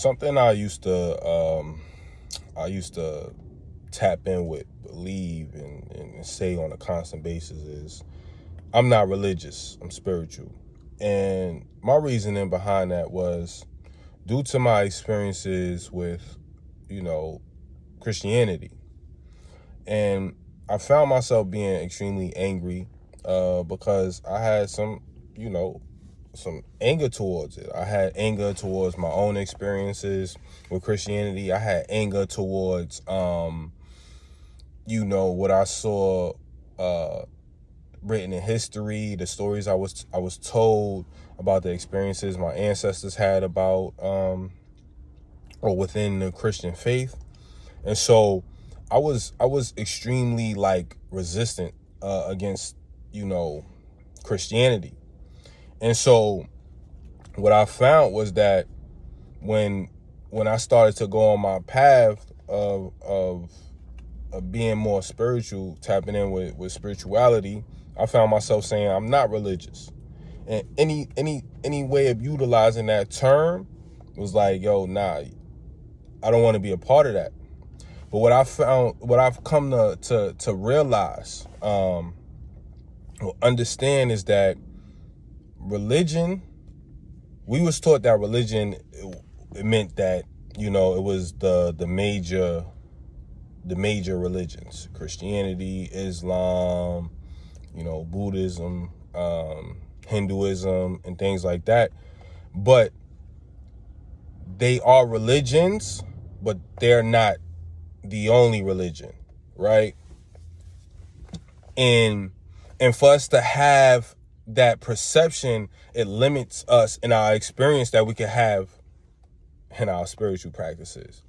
Something I used to tap in with, believe, and say on a constant basis is I'm not religious, I'm spiritual. And my reasoning behind that was due to my experiences with, you know, Christianity. And I found myself being extremely angry because I had some anger towards it. I had anger towards my own experiences with Christianity. I had anger towards, what I saw written in history, the stories I was told about the experiences my ancestors had about or within the Christian faith. And so I was extremely resistant against, Christianity. And so what I found was that when I started to go on my path of being more spiritual, tapping in with spirituality, I found myself saying I'm not religious. And any way of utilizing that term was like, yo, nah, I don't want to be a part of that. But what I've come to realize, or understand, is that religion, we was taught that religion, it meant that, it was the major religions: Christianity, Islam, Buddhism, Hinduism, and things like that. But they are religions, but they're not the only religion, right? And for us to have that perception, it limits us in our experience that we can have in our spiritual practices.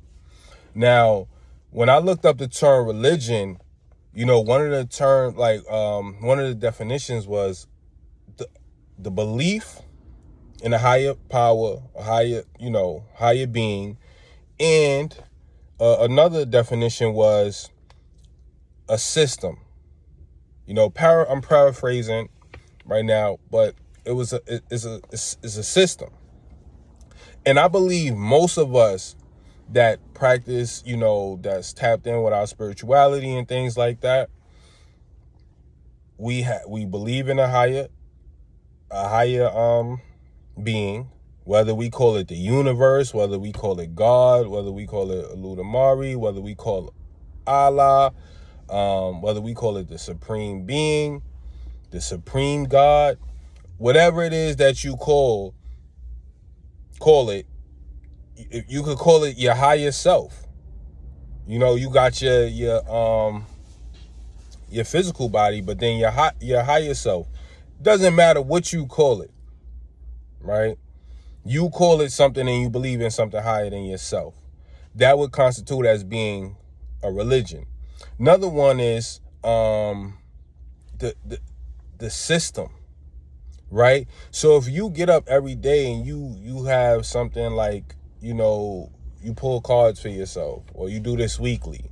Now, when I looked up the term religion, one of the definitions was the belief in a higher power, a higher being. And another definition was a system. I'm paraphrasing right now, but it's a system. And I believe most of us that practice, that's tapped in with our spirituality and things like that, we believe in a higher being, whether we call it the universe, whether we call it God, whether we call it Ludamari, whether we call it Allah, whether we call it the supreme being, the supreme God, whatever it is that you call it. You could call it your higher self. You got your physical body, but then your higher self. Doesn't matter what you call it, right? You call it something and you believe in something higher than yourself. That would constitute as being a religion. Another one is the system, right? So if you get up every day and you have something like, you pull cards for yourself, or you do this weekly,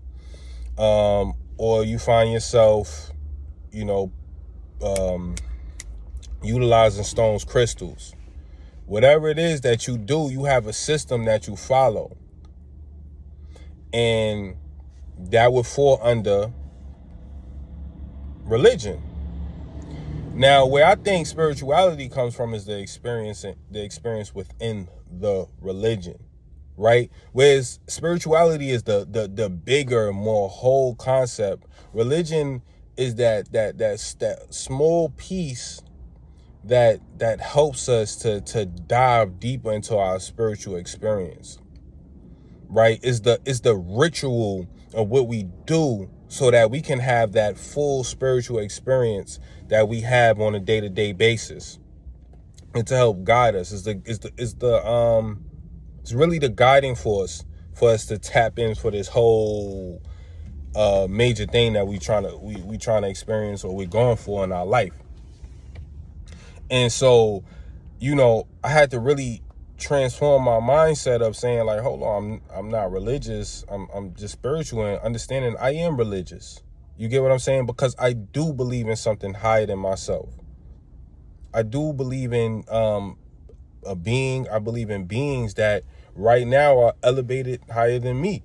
or you find yourself, utilizing stones, crystals, whatever it is that you do, you have a system that you follow. And that would fall under religion. Now, where I think spirituality comes from is the experience within the religion, right? Whereas spirituality is the bigger, more whole concept. Religion is that small piece that helps us to dive deeper into our spiritual experience, right? Is the ritual of what we do so that we can have that full spiritual experience that we have on a day-to-day basis, and to help guide us. It's really the guiding force for us to tap in for this whole major thing that we trying to experience, or we're going for in our life. And so, I had to really transform my mindset of saying, like, hold on, I'm not religious. I'm just spiritual, and understanding I am religious. You get what I'm saying? Because I do believe in something higher than myself. I do believe in a being. I believe in beings that right now are elevated higher than me.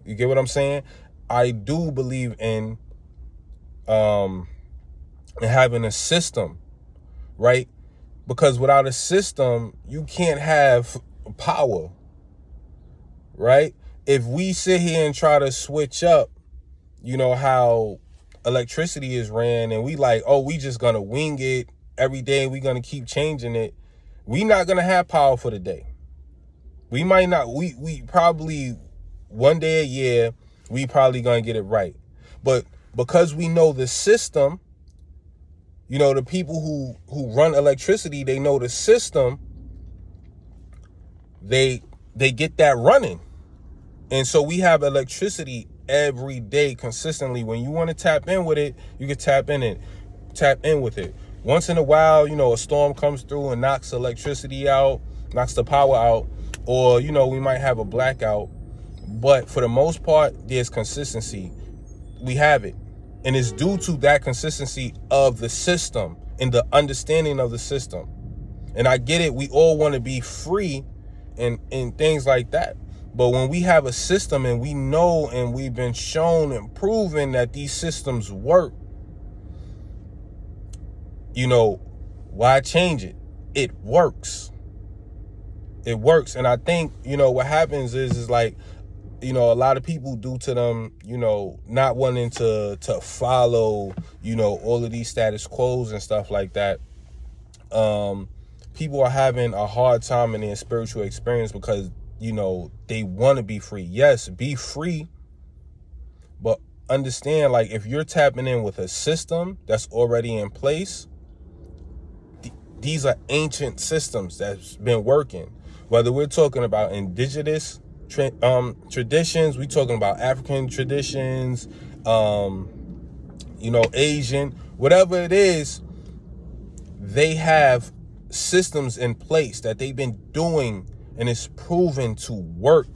You get what I'm saying? I do believe in having a system, right? Because without a system, you can't have power, right? If we sit here and try to switch up, how electricity is ran, and we like, oh, we just gonna wing it every day, we gonna keep changing it, we not gonna have power for the day. We might not, we probably one day a year, we probably gonna get it right. But because we know the system, the people who run electricity, they know the system, they get that running. And so we have electricity every day consistently. When you want to tap in with it, you can tap in with it. Once in a while, a storm comes through and knocks electricity out, knocks the power out, or, we might have a blackout. But for the most part, there's consistency. We have it. And it's due to that consistency of the system and the understanding of the system. And I get it. We all want to be free and things like that. But when we have a system and we know and we've been shown and proven that these systems work, why change it? It works. It works. And I think, what happens is like, a lot of people, due to them, not wanting to follow, all of these status quos and stuff like that, people are having a hard time in their spiritual experience because, they want to be free. Yes, be free, but understand, like, if you're tapping in with a system that's already in place, these are ancient systems that's been working. Whether we're talking about indigenous traditions, we talking about African traditions, Asian, whatever it is, they have systems in place that they've been doing and it's proven to work,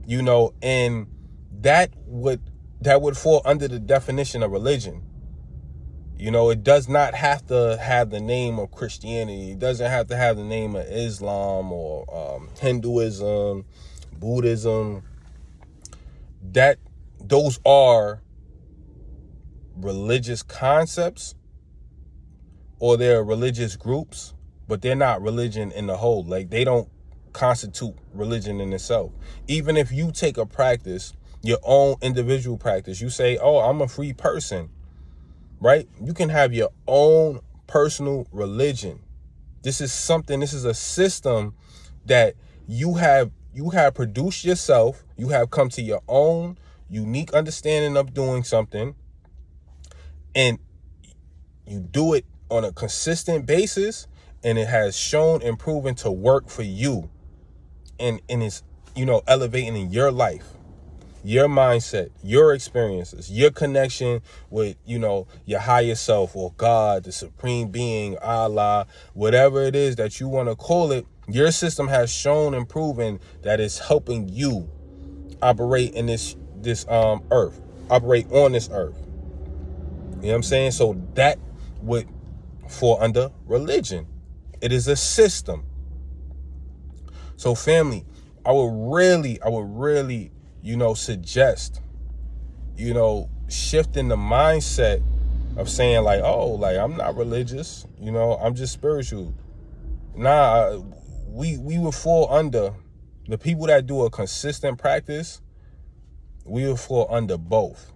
and that would fall under the definition of religion. It does not have to have the name of Christianity. It doesn't have to have the name of Islam or Hinduism, Buddhism. Those are religious concepts, or they're religious groups, but they're not religion in the whole. Like, they don't constitute religion in itself. Even if you take a practice, your own individual practice, you say, oh, I'm a free person, right? You can have your own personal religion. This is a system that you have produced yourself. You have come to your own unique understanding of doing something, and you do it on a consistent basis, and it has shown and proven to work for you, and it's, elevating in your life, your mindset, your experiences, your connection with, your higher self or God, the supreme being, Allah, whatever it is that you want to call it. Your system has shown and proven that it's helping you operate in this earth, operate on this earth. You know what I'm saying? So that would fall under religion. It is a system. So family, I would really, suggest, shifting the mindset of saying like, oh, like, I'm not religious, I'm just spiritual. Nah, we would fall under, the people that do a consistent practice, we would fall under both.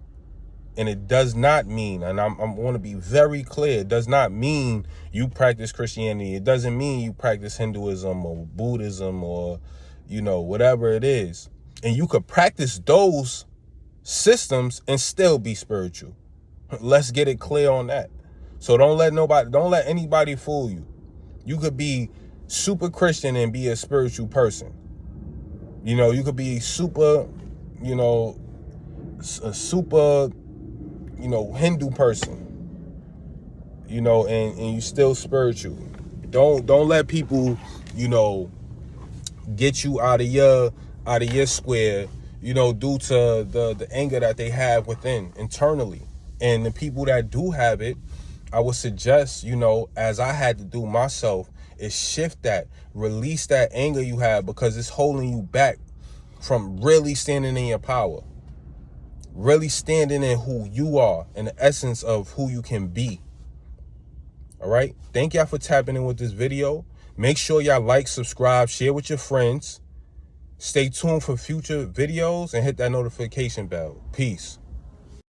And it does not mean, and I want to be very clear, it does not mean you practice Christianity. It doesn't mean you practice Hinduism or Buddhism or, whatever it is. And you could practice those systems and still be spiritual. Let's get it clear on that. So don't let anybody fool you. You could be super Christian and be a spiritual person. You could be super, a super, Hindu person, and you still spiritual. Don't let people, get you out of your square, due to the anger that they have within internally. And the people that do have it, I would suggest, as I had to do myself, is shift that, release that anger you have, because it's holding you back from really standing in your power, really standing in who you are and the essence of who you can be. All right. Thank y'all for tapping in with this video. Make sure y'all like, subscribe, share with your friends. Stay tuned for future videos and hit that notification bell. Peace.